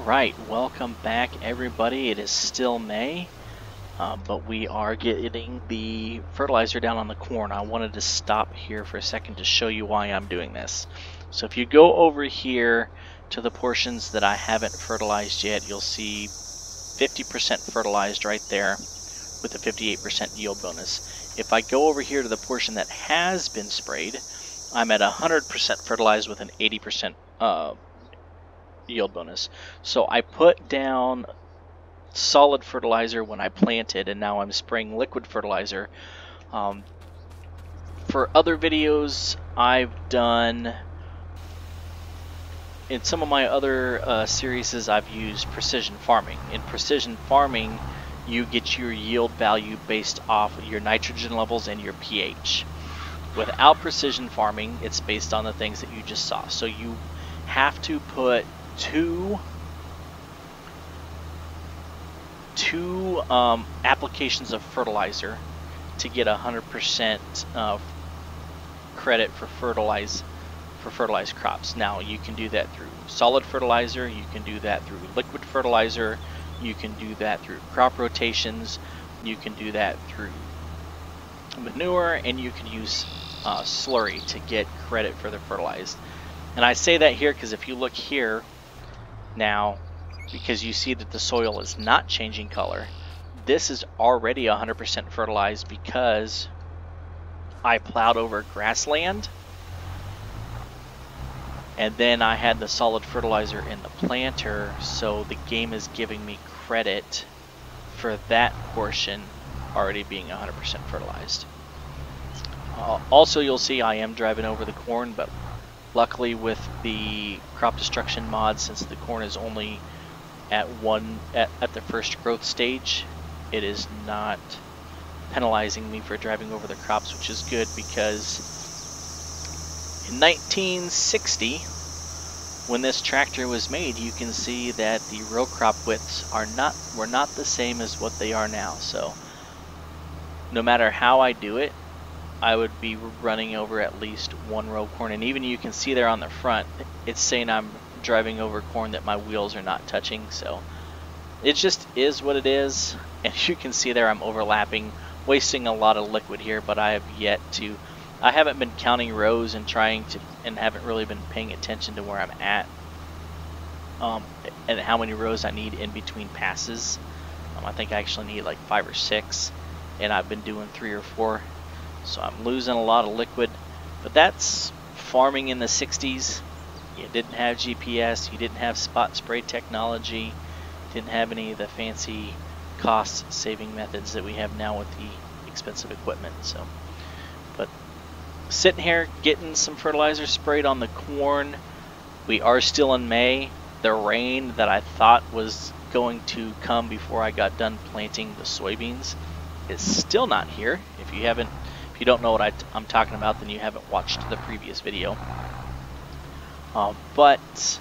Alright, welcome back everybody. It is still May, but we are getting the fertilizer down on the corn. I wanted to stop here for a second to show you why I'm doing this. So if you go over here to the portions that I haven't fertilized yet, you'll see 50% fertilized right there with a 58% yield bonus. If I go over here to the portion that has been sprayed, I'm at 100% fertilized with an 80% yield bonus. So I put down solid fertilizer when I planted, and now I'm spraying liquid fertilizer. For other videos I've done, in some of my other series, I've used precision farming. In precision farming, you get your yield value based off your nitrogen levels and your pH. Without precision farming, it's based on the things that you just saw. So you have to put two applications of fertilizer to get 100% credit for fertilized crops. Now you can do that through solid fertilizer, you can do that through liquid fertilizer, you can do that through crop rotations, you can do that through manure, and you can use slurry to get credit for the fertilized. And I say that here because if you look here now, because you see that the soil is not changing color, this is already 100% fertilized because I plowed over grassland, and then I had the solid fertilizer in the planter, so the game is giving me credit for that portion already being 100% fertilized. Also, you'll see I am driving over the corn, but luckily with the crop destruction mod, since the corn is only at the first growth stage, it is not penalizing me for driving over the crops, which is good, because in 1960, when this tractor was made, you can see that the row crop widths were not the same as what they are now. So no matter how I do it, I would be running over at least one row of corn. And even you can see there on the front, it's saying I'm driving over corn that my wheels are not touching. So it just is what it is. And you can see there I'm overlapping, wasting a lot of liquid here, but I haven't been counting rows and haven't really been paying attention to where I'm at, and how many rows I need in between passes. I think I actually need like 5 or 6, and I've been doing 3 or 4. So I'm losing a lot of liquid, but that's farming in the 60s. You didn't have GPS, you didn't have spot spray technology, didn't have any of the fancy cost saving methods that we have now with the expensive equipment. So, but sitting here getting some fertilizer sprayed on the corn. We are still in May. The rain that I thought was going to come before I got done planting the soybeans is still not here. If you don't know what I'm talking about, then you haven't watched the previous video. But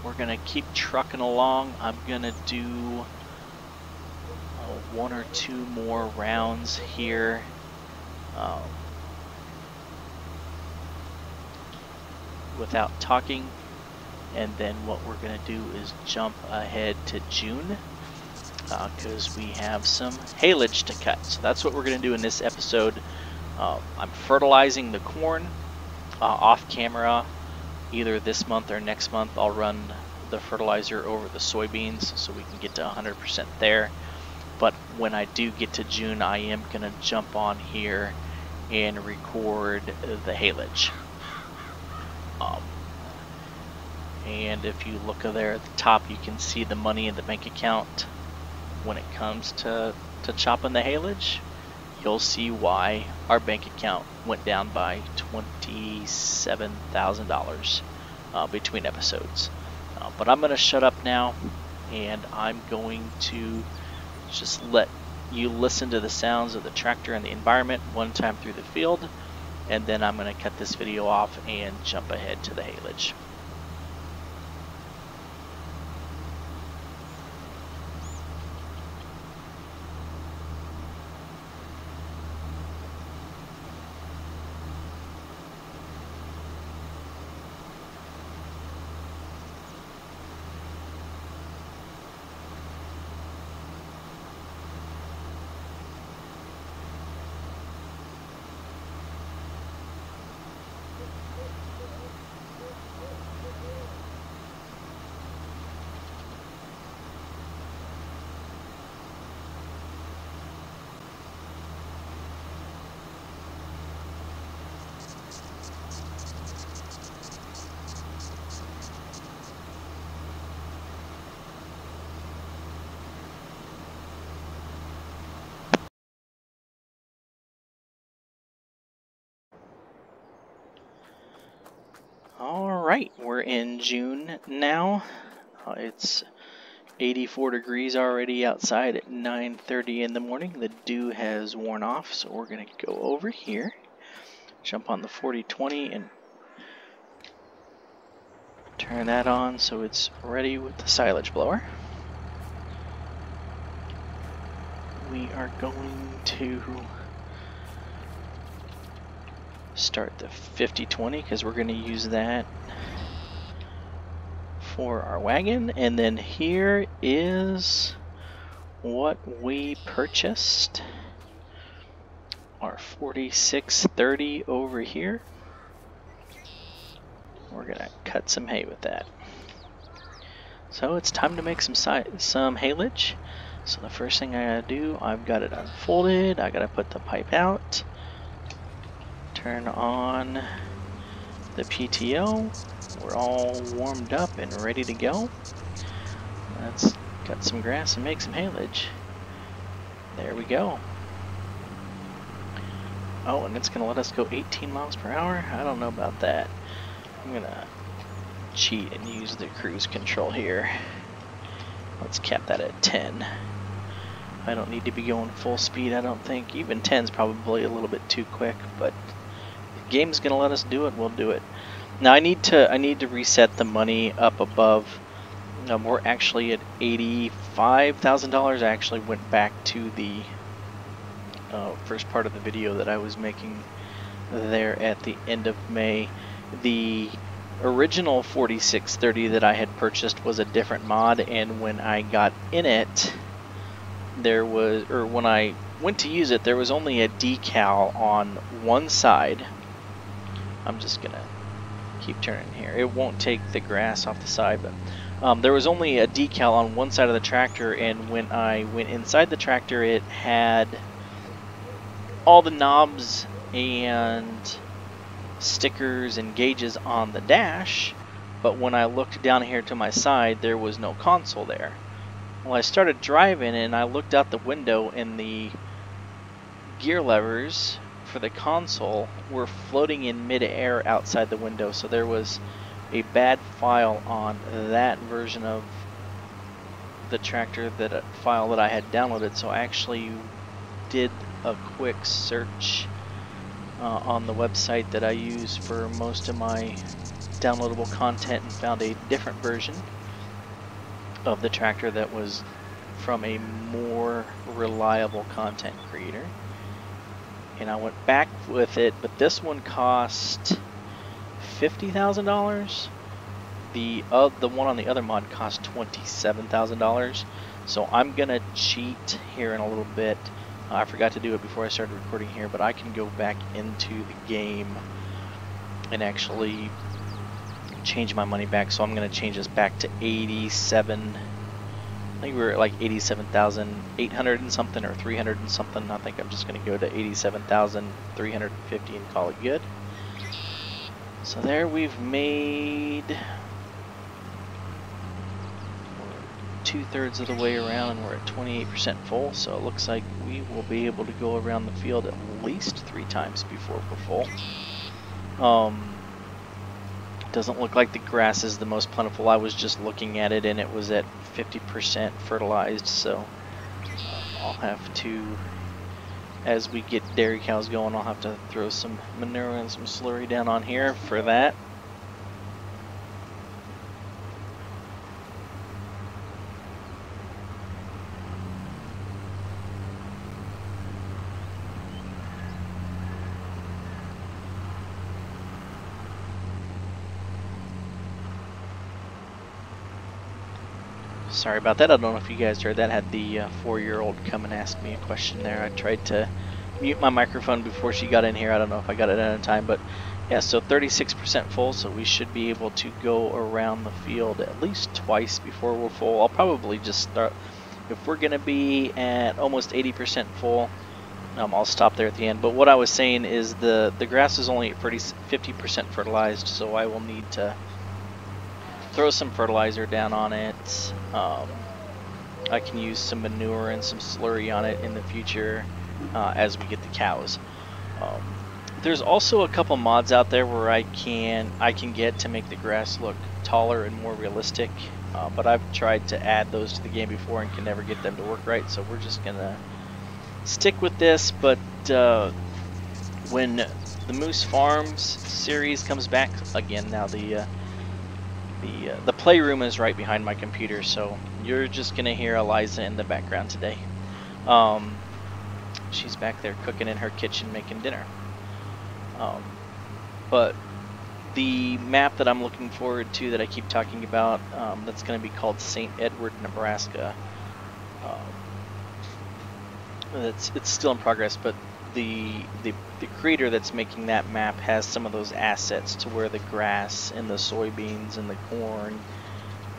we're gonna keep trucking along. I'm gonna do 1 or 2 more rounds here. Without talking, and then what we're going to do is jump ahead to June, because we have some haylage to cut. So that's what we're going to do in this episode. I'm fertilizing the corn off camera. Either this month or next month I'll run the fertilizer over the soybeans so we can get to 100% there. But when I do get to June, I am going to jump on here and record the haylage. And if you look there at the top, you can see the money in the bank account. When it comes to chopping the haylage, you'll see why our bank account went down by $27,000 between episodes. But I'm going to shut up now, and I'm going to just let you listen to the sounds of the tractor and the environment one time through the field, and then I'm going to cut this video off and jump ahead to the haylage. Alright, we're in June now. It's 84 degrees already outside at 9:30 in the morning. The dew has worn off, so we're going to go over here, jump on the 40/20 and turn that on so it's ready with the silage blower. We are going to start the 50/20 because we're going to use that for our wagon. And then here is what we purchased. Our 46/30 over here. We're gonna cut some hay with that. So it's time to make some haylage. So the first thing I gotta do, I've got it unfolded. I gotta put the pipe out, turn on the PTO. We're all warmed up and ready to go. Let's cut some grass and make some haylage. There we go. Oh, and it's gonna let us go 18 miles per hour? I don't know about that. I'm gonna cheat and use the cruise control here. Let's cap that at 10. I don't need to be going full speed, I don't think. Even 10 is probably a little bit too quick, but if the game's gonna let us do it, we'll do it. Now I need to reset the money up above. We're actually at $85,000. I actually went back to the first part of the video that I was making there at the end of May. The original 46/30 that I had purchased was a different mod, and when I got in it, when I went to use it, there was only a decal on one side. I'm just gonna keep turning here. It won't take the grass off the side, but there was only a decal on one side of the tractor, and when I went inside the tractor, it had all the knobs and stickers and gauges on the dash, but when I looked down here to my side, there was no console there. Well, I started driving and I looked out the window, and the gear levers for the console were floating in mid-air outside the window, so there was a bad file on that version of the tractor, file that I had downloaded. So I actually did a quick search on the website that I use for most of my downloadable content and found a different version of the tractor that was from a more reliable content creator, and I went back with it, but this one cost $50,000. The one on the other mod cost $27,000. So I'm gonna cheat here in a little bit. I forgot to do it before I started recording here, but I can go back into the game and actually change my money back. So I'm going to change this back to 87. I think we were at like 87,800 and something, or 300 and something. I think I'm just going to go to 87,350 and call it good. So there we've made 2/3 of the way around, and we're at 28% full, so it looks like we will be able to go around the field at least 3 times before we're full. Doesn't look like the grass is the most plentiful. I was just looking at it and it was at 50% fertilized, so I'll have to, as we get dairy cows going, I'll have to throw some manure and some slurry down on here for that. Sorry about that. I don't know if you guys heard that. I had the 4-year-old come and ask me a question there. I tried to mute my microphone before she got in here. I don't know if I got it in time, but yeah, so 36% full, so we should be able to go around the field at least twice before we're full. I'll probably just start, if we're going to be at almost 80% full, I'll stop there at the end. But what I was saying is the grass is only at 50% fertilized, so I will need to throw some fertilizer down on it. I can use some manure and some slurry on it in the future as we get the cows. There's also a couple mods out there where I can get to make the grass look taller and more realistic, but I've tried to add those to the game before and can never get them to work right, so we're just gonna stick with this. But when the Moose Farms series comes back again, now the playroom is right behind my computer, so you're just gonna hear Eliza in the background today. She's back there cooking in her kitchen, making dinner. But the map that I'm looking forward to, that I keep talking about, that's going to be called St. Edward, Nebraska. It's still in progress, but the creator that's making that map has some of those assets to where the grass and the soybeans and the corn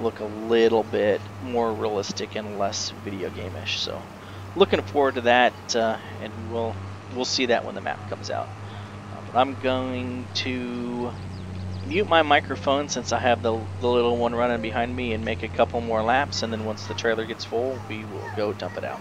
look a little bit more realistic and less video game-ish. So looking forward to that, and we'll see that when the map comes out. But I'm going to mute my microphone since I have the little one running behind me and make a couple more laps, and then once the trailer gets full, we will go dump it out.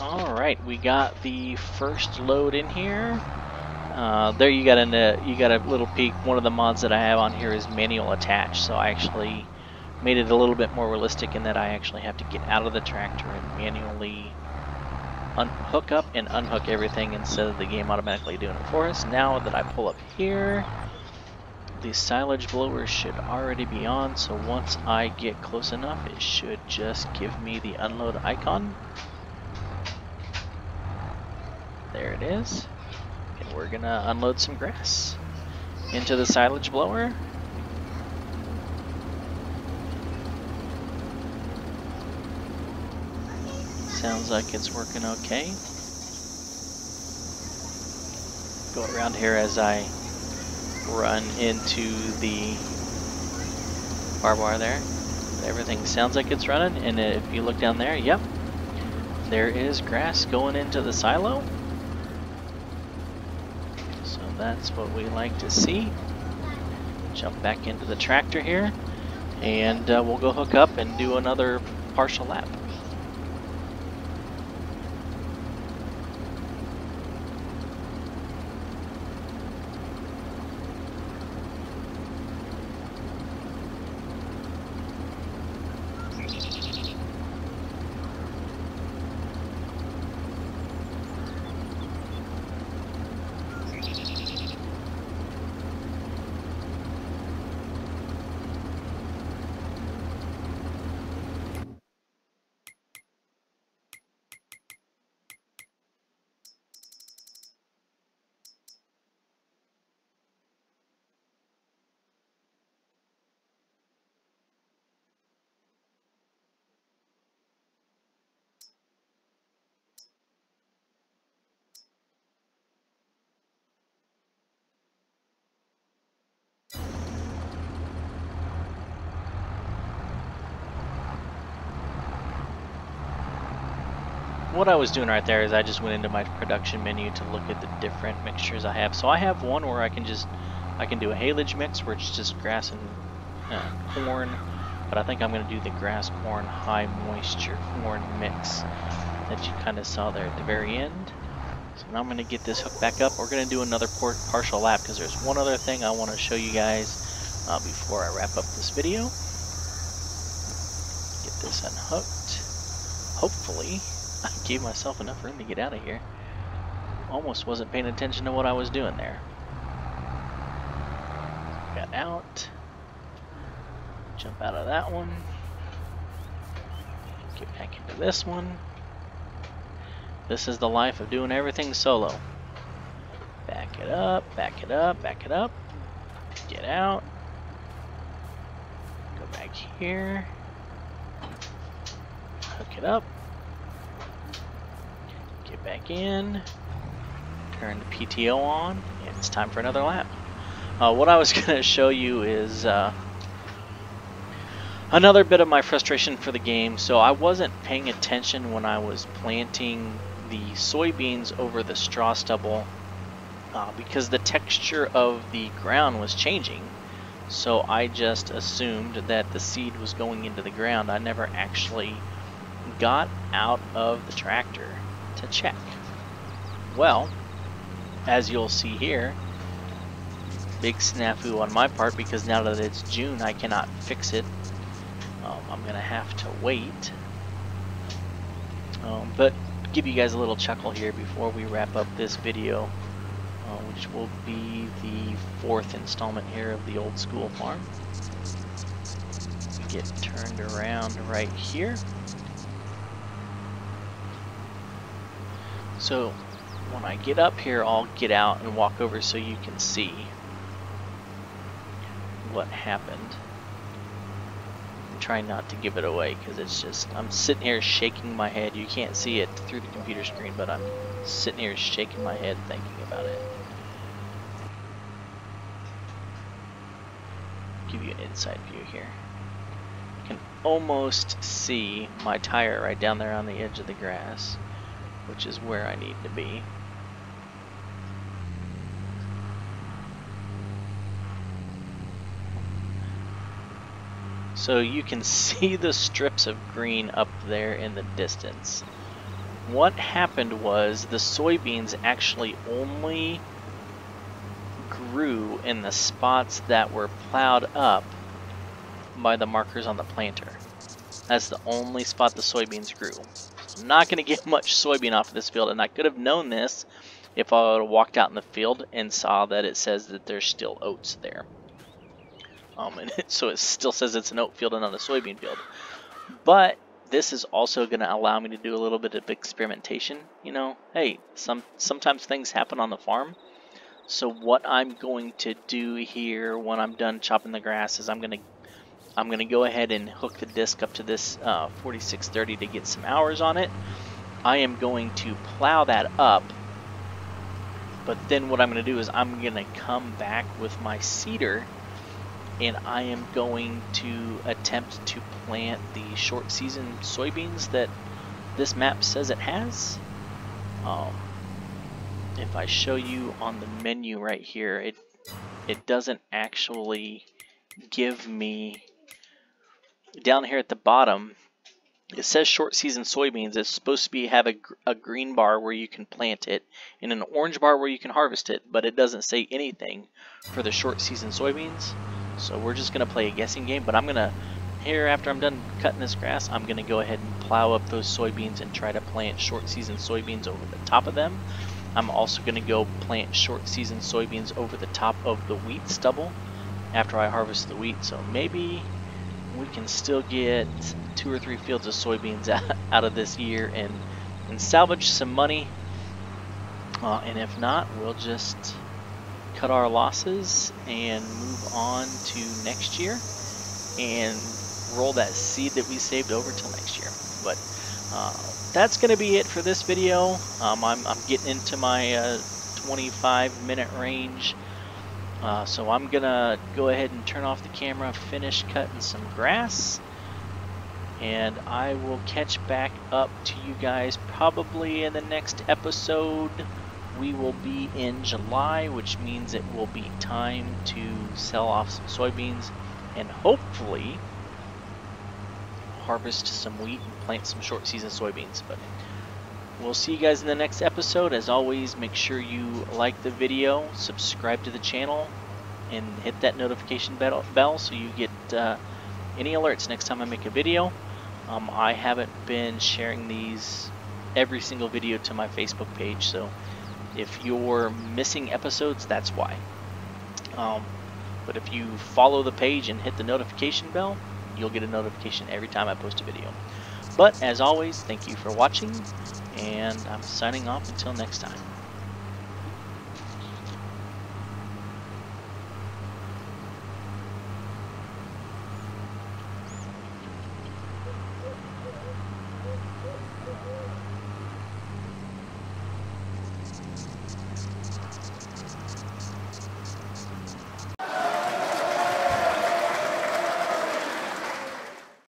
Alright, we got the first load in here. There you got a little peek. One of the mods that I have on here is manual attach, so I actually made it a little bit more realistic in that I actually have to get out of the tractor and manually hook up and unhook everything instead of the game automatically doing it for us. Now that I pull up here, the silage blower should already be on, so once I get close enough, it should just give me the unload icon. There it is. And we're gonna unload some grass into the silage blower. Sounds like it's working okay. Go around here as I run into the barbed wire there. Everything sounds like it's running, and if you look down there, yep, there is grass going into the silo. So that's what we like to see. Jump back into the tractor here, and we'll go hook up and do another partial lap. what I was doing right there is I just went into my production menu to look at the different mixtures I have. So I have one where I can do a haylage mix where it's just grass and corn, but I think I'm going to do the grass corn high moisture corn mix that you kind of saw there at the very end. So now I'm going to get this hooked back up. We're going to do another partial lap because there's one other thing I want to show you guys before I wrap up this video. Get this unhooked. Hopefully I gave myself enough room to get out of here. Almost wasn't paying attention to what I was doing there. Got out. Jump out of that one. Get back into this one. This is the life of doing everything solo. Back it up, back it up, back it up. Get out. Go back here. Hook it up. Get back in. Turn the PTO on. And it's time for another lap. What I was going to show you is another bit of my frustration for the game. So I wasn't paying attention when I was planting the soybeans over the straw stubble because the texture of the ground was changing. So I just assumed that the seed was going into the ground. I never actually got out of the tractor to check. Well, as you'll see here, big snafu on my part because now that it's June I cannot fix it. I'm gonna have to wait. But give you guys a little chuckle here before we wrap up this video, which will be the 4th installment here of the old school farm. We get turned around right here. So when I get up here, I'll get out and walk over so you can see what happened. I'm trying not to give it away because it's just, I'm sitting here shaking my head. You can't see it through the computer screen, but I'm sitting here shaking my head thinking about it. Give you an inside view here. You can almost see my tire right down there on the edge of the grass, which is where I need to be. So you can see the strips of green up there in the distance. What happened was the soybeans actually only grew in the spots that were plowed up by the markers on the planter. That's the only spot the soybeans grew. I'm not going to get much soybean off of this field, and I could have known this if I would have walked out in the field and saw that it says that there's still oats there. So it still says it's an oat field and not a soybean field. But this is also going to allow me to do a little bit of experimentation. You know, hey, sometimes things happen on the farm. So what I'm going to do here when I'm done chopping the grass is I'm going to go ahead and hook the disc up to this 4630 to get some hours on it. I am going to plow that up. But then what I'm going to do is I'm going to come back with my seeder, and I am going to attempt to plant the short season soybeans that this map says it has. If I show you on the menu right here, it doesn't actually give me, down here at the bottom, it says short season soybeans. It's supposed to have a green bar where you can plant it and an orange bar where you can harvest it, but it doesn't say anything for the short season soybeans. So we're just going to play a guessing game, but I'm going to, here after I'm done cutting this grass, I'm going to go ahead and plow up those soybeans and try to plant short season soybeans over the top of them. I'm also going to go plant short season soybeans over the top of the wheat stubble after I harvest the wheat. So maybe we can still get 2 or 3 fields of soybeans out of this year and salvage some money. And if not, we'll just cut our losses and move on to next year and roll that seed that we saved over till next year. But that's going to be it for this video. I'm getting into my 25-minute range. So I'm going to go ahead and turn off the camera, finish cutting some grass, and I will catch back up to you guys probably in the next episode. We will be in July, which means it will be time to sell off some soybeans and hopefully harvest some wheat and plant some short season soybeans. But we'll see you guys in the next episode. As always, make sure you like the video, subscribe to the channel, and hit that notification bell so you get any alerts next time I make a video. I haven't been sharing these every single video to my Facebook page, so if you're missing episodes, that's why. But if you follow the page and hit the notification bell, you'll get a notification every time I post a video. But as always, thank you for watching, and I'm signing off until next time.